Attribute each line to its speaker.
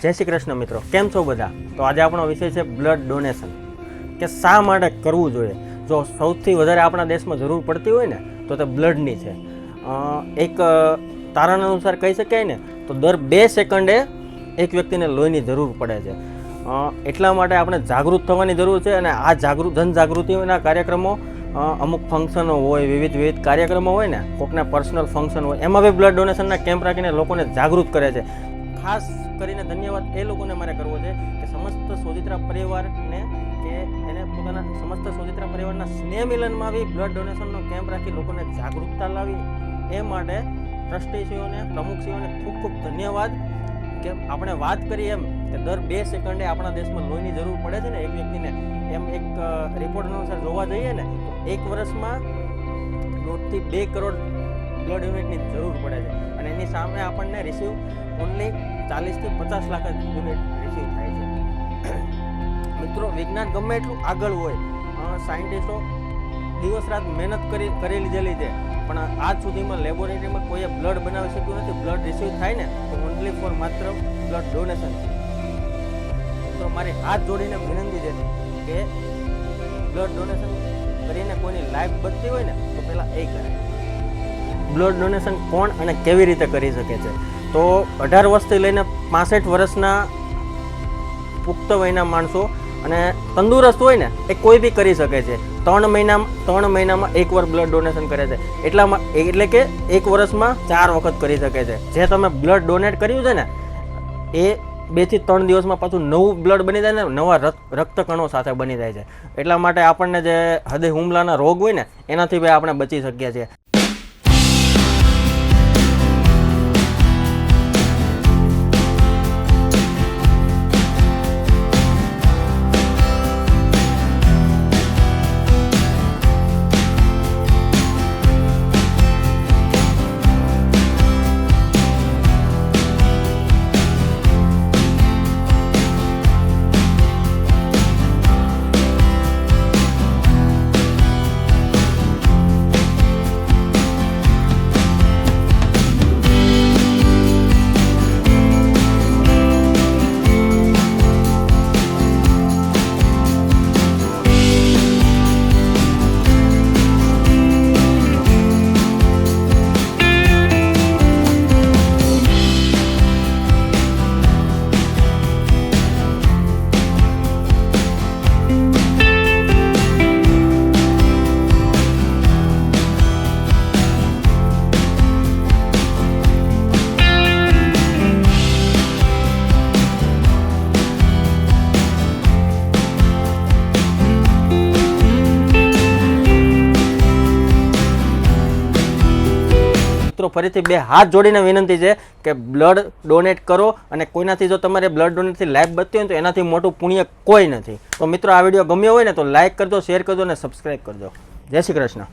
Speaker 1: જય શ્રી કૃષ્ણ મિત્રો, કેમ છો બધા? તો આજે આપણો વિષય છે બ્લડ ડોનેશન, કે શા માટે કરવું જોઈએ. જો સૌથી વધારે આપણા દેશમાં જરૂર પડતી હોય ને તો તે બ્લડની છે. એક તારણ અનુસાર કહી શકાય ને તો દર 2 સેકન્ડે એક વ્યક્તિને લોહીની જરૂર પડે છે. એટલા માટે આપણે જાગૃત થવાની જરૂર છે. અને આ જનજાગૃતિના કાર્યક્રમો, અમુક ફંક્શનો હોય, વિવિધ કાર્યક્રમો હોય ને, કોકના પર્સનલ ફંક્શન હોય, એમાં બી બ્લડ ડોનેશનના કેમ્પ રાખીને લોકોને જાગૃત કરે છે. ખાસ કરીને ધન્યવાદ એ લોકોને મારે કરવો છે કે સમસ્ત સોજિત્રા પરિવારને, કે એને પોતાના સમસ્ત સોજિત્રા પરિવારના સ્નેહ મિલનમાં બી બ્લડ ડોનેશનનો કેમ્પ રાખી લોકોને જાગૃતતા લાવી. એ માટે ટ્રસ્ટીશ્રીઓને, પ્રમુખશ્રીઓને ખૂબ ખૂબ ધન્યવાદ. કે આપણે વાત કરીએ એમ કે દર 2 સેકન્ડે આપણા દેશમાં લોહીની જરૂર પડે છે ને એક વ્યક્તિને. એમ એક રિપોર્ટ અનુસાર જોવા જઈએ ને તો એક વર્ષમાં 1.5 થી 2 કરોડ બ્લડ યુનિટની જરૂર પડે છે. અને એની સામે આપણને રિસીવ ઓનલી 40 થી 50 લાખ યુનિટ રિસીવ થાય છે. મિત્રો, વિજ્ઞાન ગમે એટલું આગળ હોય, સાયન્ટિસ્ટો દિવસ રાત મહેનત કરી લીધેલી છે, પણ આજ સુધીમાં લેબોરેટરીમાં કોઈએ બ્લડ બનાવી શક્યું નથી. બ્લડ રિસીવ થાય ને તો ઓનલી ફોર માત્ર બ્લડ ડોનેશન છે. તો મારી હાથ જોડીને વિનંતી છે કે બ્લડ ડોનેશન કરીને કોઈની લાઈફ બચતી હોય ને તો પહેલાં એ કરે. બ્લડ ડોનેશન કોણ અને કેવી રીતે કરી શકે છે? તો 18 વર્ષથી લઈને 65 વર્ષના પુખ્ત વયના માણસો અને તંદુરસ્ત હોય ને એ કોઈ બી કરી શકે છે. 3 મહિનામાં એકવાર બ્લડ ડોનેશન કરે છે. એટલે કે એક વર્ષમાં 4 વખત કરી શકે છે. જે તમે બ્લડ ડોનેટ કર્યું છે ને એ 2 થી 3 દિવસમાં પાછું નવું બ્લડ બની જાય ને, નવા રક્તકણો સાથે બની જાય છે. એટલા માટે આપણને જે હૃદય હુમલાના રોગ હોય ને એનાથી ભાઈ આપણે બચી શકીએ છીએ. મિત્રો, ફરીથી 2 હાથ જોડીને વિનંતી છે કે બ્લડ ડોનેટ કરો. અને કોઈનાથી જો તમારે બ્લડ ડોનેટથી લાઈફ બચતી હોય તો એનાથી મોટું પુણ્ય કોઈ નથી. તો મિત્રો, આ વિડીયો ગમ્યો હોય ને તો લાઈક કરજો, શેર કરજો અને સબસ્ક્રાઈબ કરજો. જય શ્રી કૃષ્ણ.